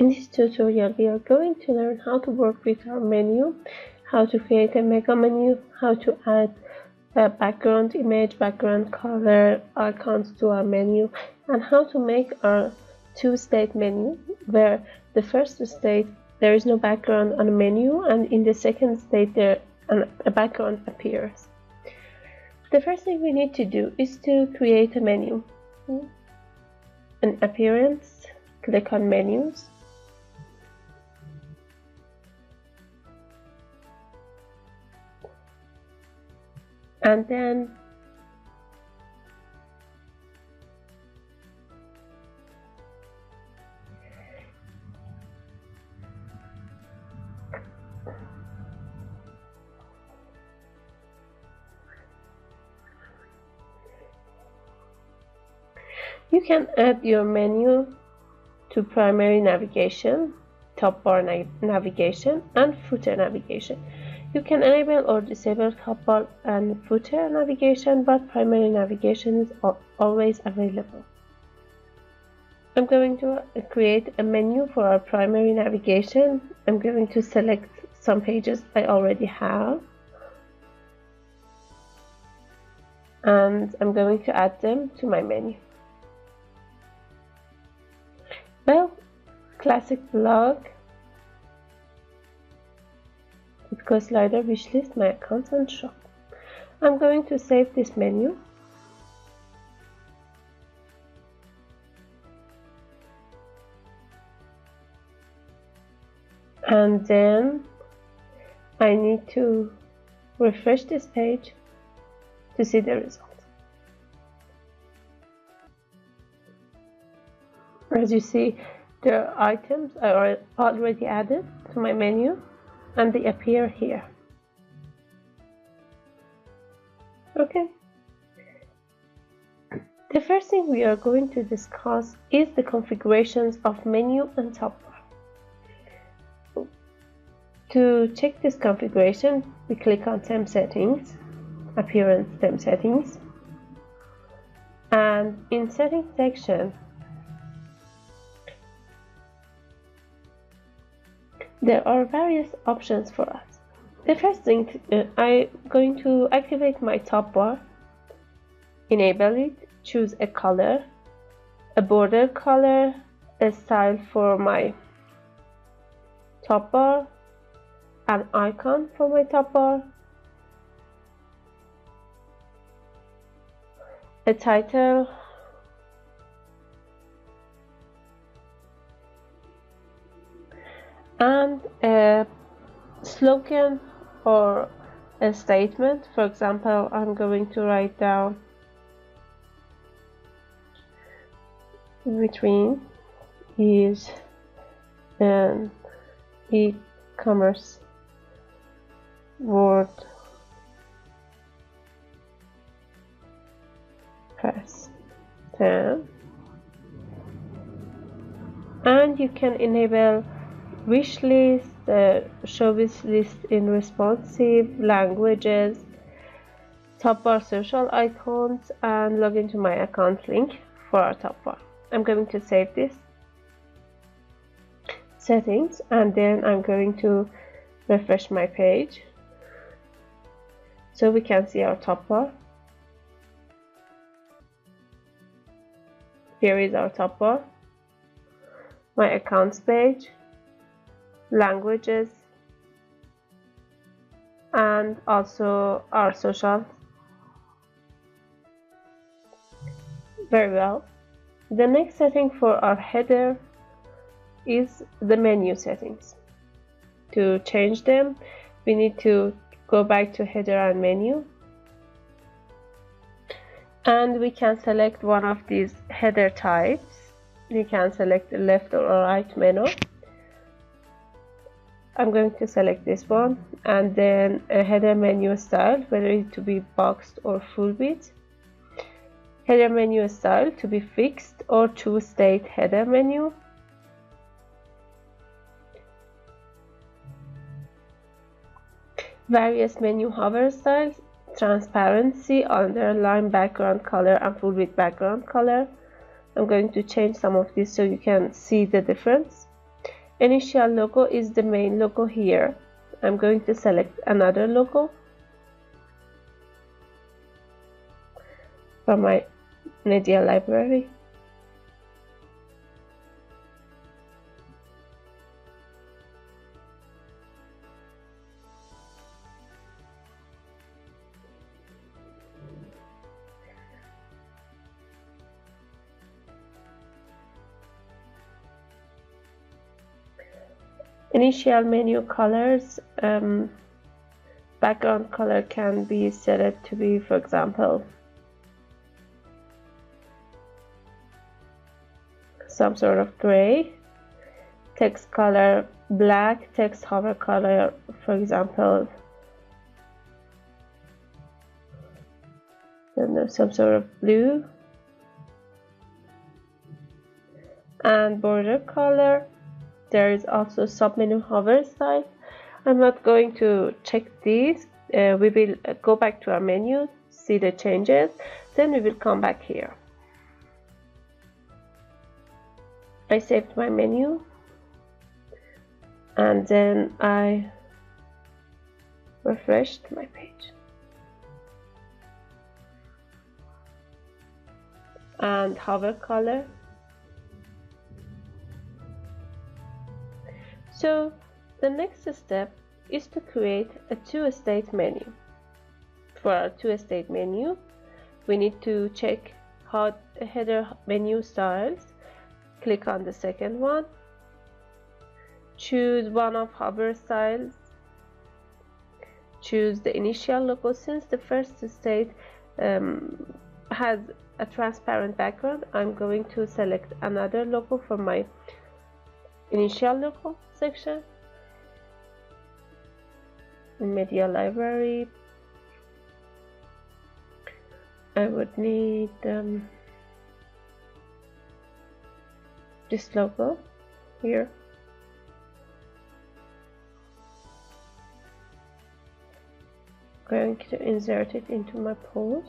In this tutorial, we are going to learn how to work with our menu, how to create a mega menu, how to add a background image, background color, icons to our menu, and how to make our two-state menu, where the first state there is no background on the menu, and in the second state a background appears. The first thing we need to do is to create a menu. An appearance, click on menus. And then you can add your menu to primary navigation, top bar navigation, and footer navigation. You can enable or disable top bar and footer navigation, but primary navigation is always available. I'm going to create a menu for our primary navigation. I'm going to select some pages I already have, and I'm going to add them to my menu. Well, classic blog, Bitcoin slider, wishlist, my accounts, and shop. I'm going to save this menu. And then I need to refresh this page to see the result. As you see, the items are already added to my menu and they appear here. Okay. The first thing we are going to discuss is the configurations of menu and top bar. To check this configuration, we click on Theme Settings, Appearance Theme Settings, and in Settings section, there are various options for us. The first thing, I'm going to activate my top bar, enable it, choose a color, a border color, a style for my top bar, an icon for my top bar, a title, and a slogan or a statement. For example, I'm going to write down between is an e-commerce WordPress, and you can enable wish list, show wish list in responsive languages, top bar social icons, and log into my account link for our top bar. I'm going to save this settings, and then I'm going to refresh my page so we can see our top bar. Here is our top bar, my accounts page, languages, and also our social. Very well. The next setting for our header is the menu settings. To change them, we need to go back to header and menu, and we can select one of these header types. You can select the left or right menu. I'm going to select this one, and then a header menu style, whether it to be boxed or full width. Header menu style to be fixed or two-state header menu. Various menu hover styles, transparency, underline, background color, and full width background color. I'm going to change some of these so you can see the difference. initial logo is the main logo here. I'm going to select another logo from my media library. Initial menu colors, background color can be set to be, for example, some sort of gray. Text color black. Text hover color, for example, I don't know, some sort of blue. And border color, there is also submenu hover style. I'm not going to check these. We will go back to our menu, see the changes, then we will come back here. I saved my menu and then I refreshed my page. And hover color. So the next step is to create a two-state menu. For our two-state menu, we need to check header menu styles. Click on the second one. Choose one of hover styles. Choose the initial logo. Since the first state has a transparent background, I'm going to select another logo for my initial logo section. In media library, I would need this logo here. Going to insert it into my post.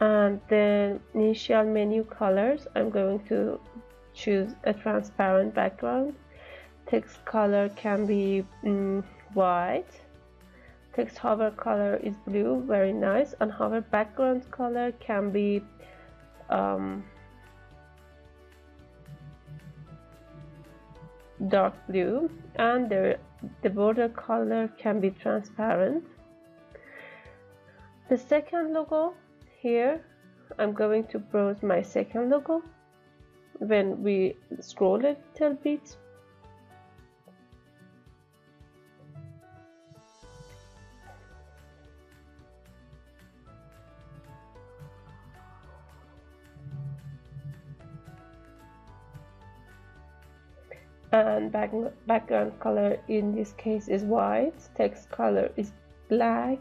And then initial menu colors, I'm going to choose a transparent background. Text color can be white. Text hover color is blue, very nice. And hover background color can be dark blue, and the border color can be transparent. The second logo here, I'm going to browse my second logo. When we scroll a little bit, and background color in this case is white. Text color is black.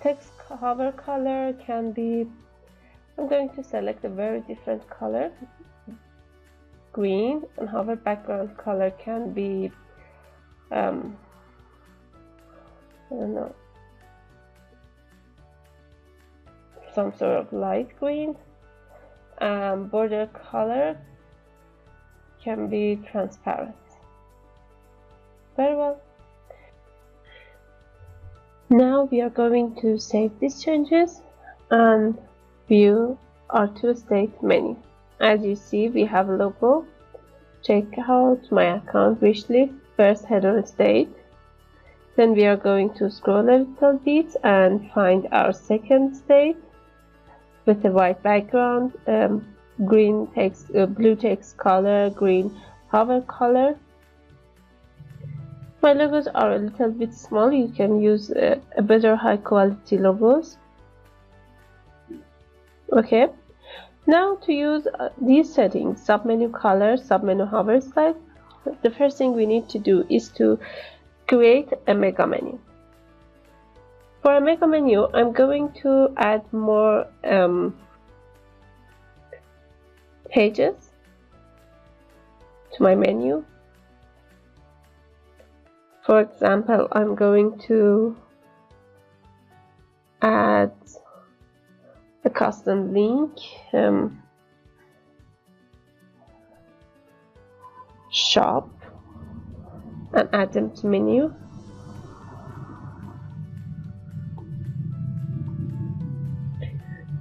Text hover color can be, I'm going to select a very different color, green. And hover background color can be I don't know, some sort of light green. Border color can be transparent. Very well. Now we are going to save these changes and view our two-state menu. As you see, we have a logo, checkout, my account, wishlist, first header state. Then we are going to scroll a little bit and find our second state with a white background, green text, blue text color, green hover color. My logos are a little bit small. You can use a better high quality logos. Okay, now to use these settings, submenu color, submenu hover style, the first thing we need to do is to create a mega menu. For a mega menu, I'm going to add more pages to my menu. For example, I'm going to add a custom link shop and add them to menu.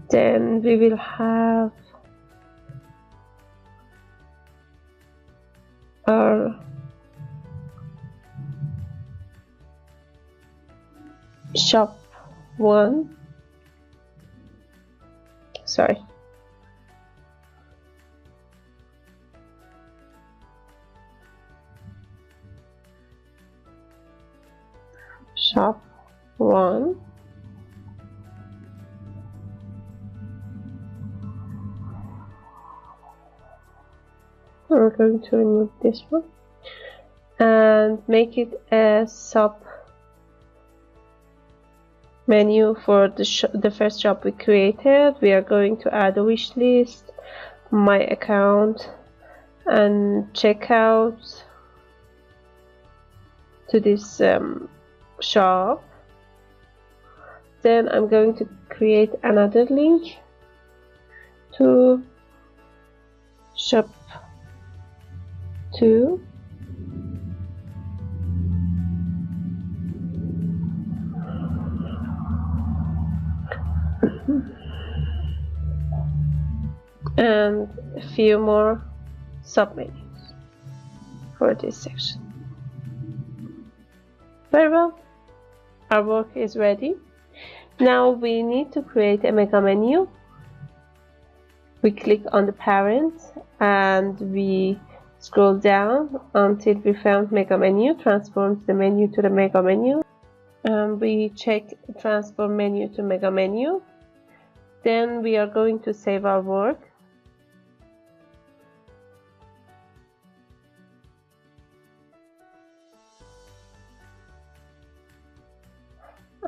Then we will have our shop one, sorry, shop one, I'm going to remove this one and make it a sub menu for the first shop we created. We are going to add a wish list, my account, and checkout to this shop. Then I'm going to create another link to shop 2. And a few more submenus for this section. Very well, our work is ready. Now we need to create a mega menu. We click on the parent and we scroll down until we found mega menu, transforms the menu to the mega menu. We check transform menu to mega menu. Then we are going to save our work.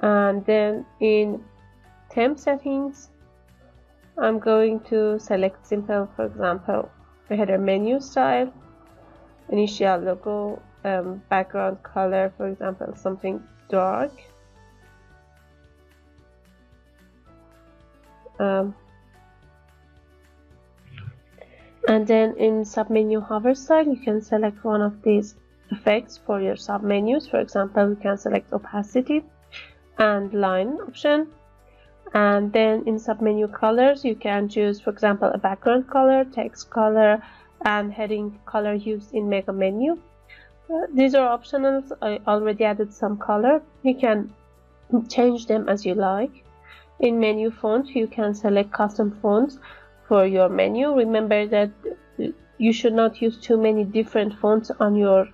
And then in temp settings, I'm going to select simple, for example, a header menu style, initial logo, background color, for example, something dark. And then in submenu hover style, you can select one of these effects for your submenus. For example, we can select opacity and line option. And then in submenu colors, you can choose, for example, a background color, text color, and heading color used in mega menu. These are optionals. I already added some color. You can change them as you like. In menu font, you can select custom fonts for your menu. Remember that you should not use too many different fonts on your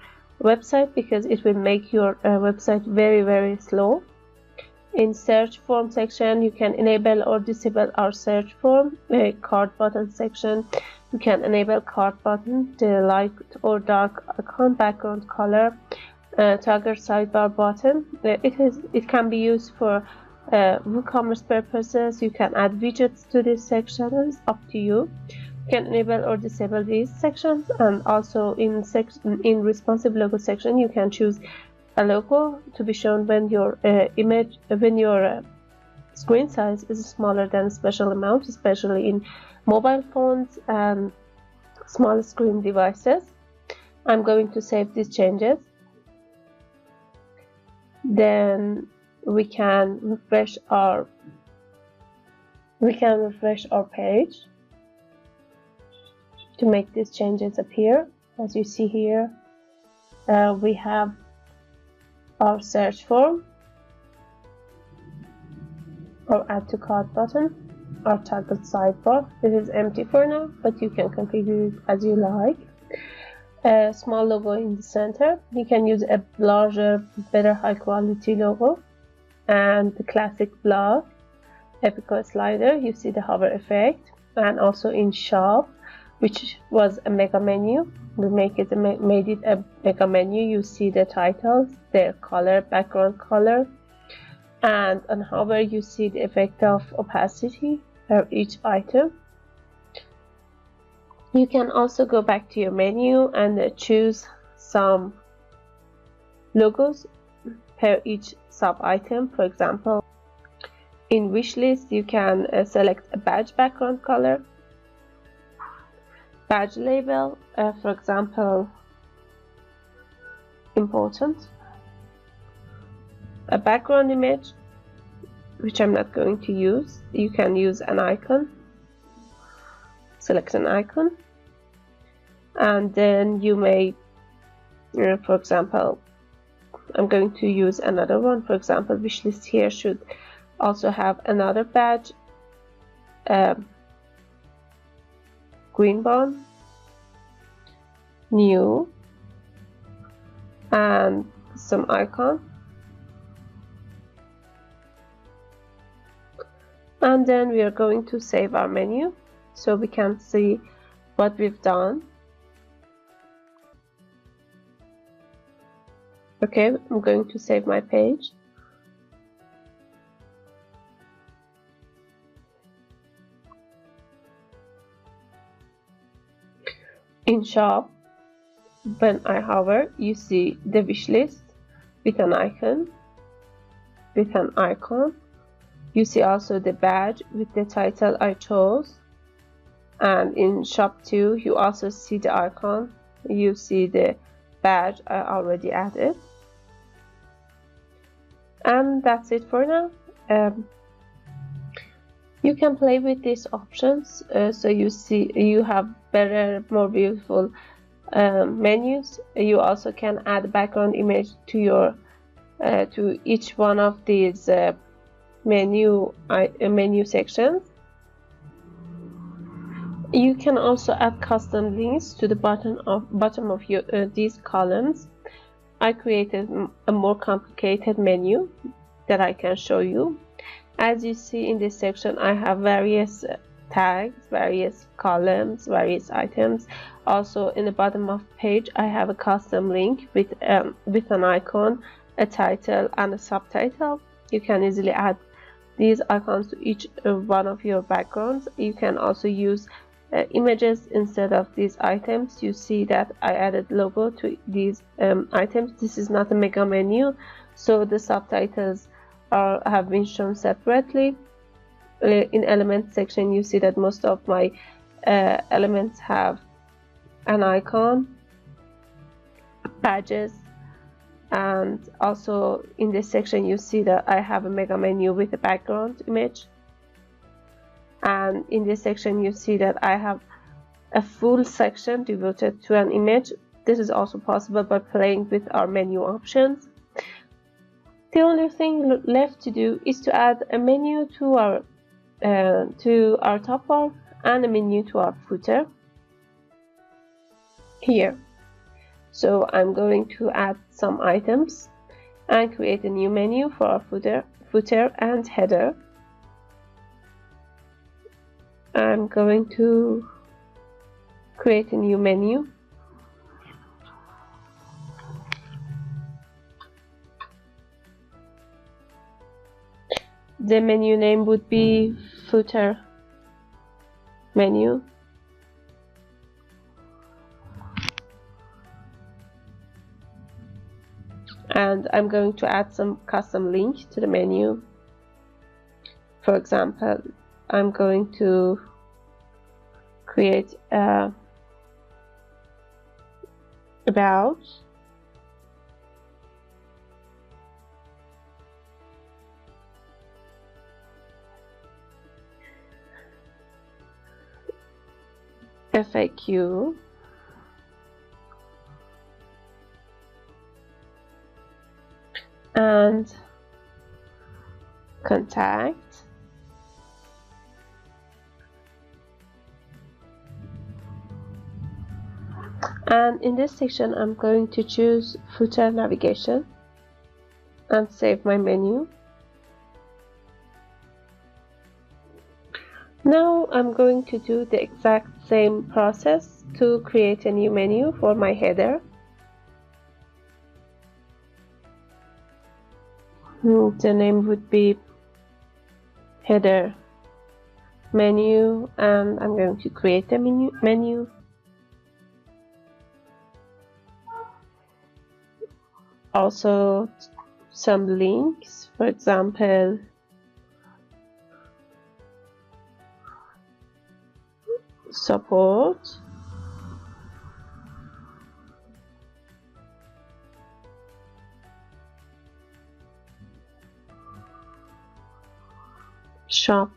website because it will make your website very slow. In search form section, you can enable or disable our search form. Card button section, you can enable card button, the light or dark icon, background color, toggle sidebar button. It can be used for WooCommerce purposes. You can add widgets to this section. It's up to you. You can enable or disable these sections, and also in responsive logo section, you can choose a logo to be shown when your screen size is smaller than a special amount, especially in mobile phones and small screen devices. I'm going to save these changes. Then we can refresh our page to make these changes appear. As you see here, we have our search form, our add to cart button, our toggle sidebar. It is empty for now, but you can configure it as you like. A small logo in the center. You can use a larger, better high quality logo, and the classic block, Epico slider. You see the hover effect, and also in shop, which was a mega menu, we made it a mega menu. You see the titles, their color, background color, and on hover you see the effect of opacity for each item. You can also go back to your menu and choose some logos per each sub item. For example, in wish list you can select a badge background color, badge label, for example important. A background image, which I'm not going to use. You can use an icon. Select an icon, and then you may, for example, I'm going to use another one. For example, wishlist here should also have another badge, green bond, new, and some icon. And then we are going to save our menu so we can see what we've done. Okay, I'm going to save my page. In shop, when I hover, you see the wish list with an icon. You see also the badge with the title I chose. And in shop 2, you also see the icon. You see the badge I already added. And that's it for now. You can play with these options so you have better, more beautiful menus. You also can add background image to your to each one of these menu sections. You can also add custom links to the bottom of your these columns. I created a more complicated menu that I can show you. As you see in this section, I have various tags, various columns, various items. Also in the bottom of the page, I have a custom link with an icon, a title, and a subtitle. You can easily add these icons to each one of your backgrounds. You can also use images instead of these items. You see that I added logo to these items. This is not a mega menu, so the subtitles have been shown separately. In element section, you see that most of my elements have an icon, badges, and also in this section you see that I have a mega menu with a background image. And in this section you see that I have a full section devoted to an image. This is also possible by playing with our menu options. The only thing left to do is to add a menu to our top bar and a menu to our footer here. So I'm going to add some items and create a new menu for our footer and header. I'm going to create a new menu. The menu name would be footer menu. And I'm going to add some custom link to the menu. For example, I'm going to create about, FAQ, and contact. And in this section I'm going to choose footer navigation and save my menu. Now I'm going to do the exact same process to create a new menu for my header. The name would be header menu, and I'm going to create a menu. Also some links, for example, support, shop,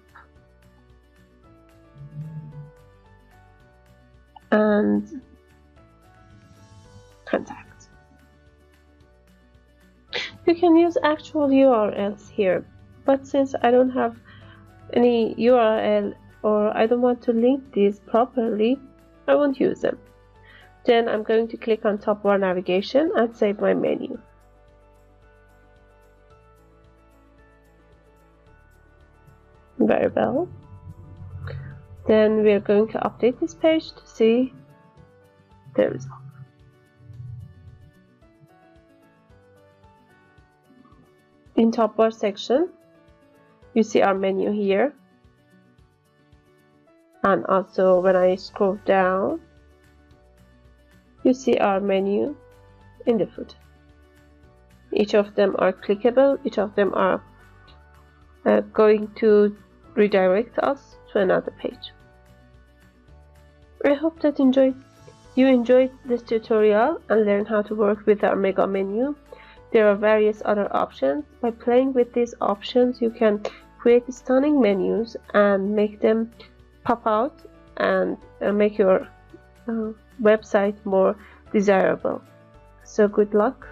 and contact. You can use actual URLs here, but since I don't have any URL or I don't want to link these properly, I won't use them. Then I'm going to click on Topbar navigation and save my menu. Very well. Then we are going to update this page to see the result. In Topbar section, you see our menu here, and also when I scroll down, you see our menu in the footer. Each of them are clickable, each of them are going to redirect us to another page. I hope that you enjoyed this tutorial and learned how to work with our mega menu. There are various other options. By playing with these options, you can create stunning menus and make them pop out and make your website more desirable. So good luck.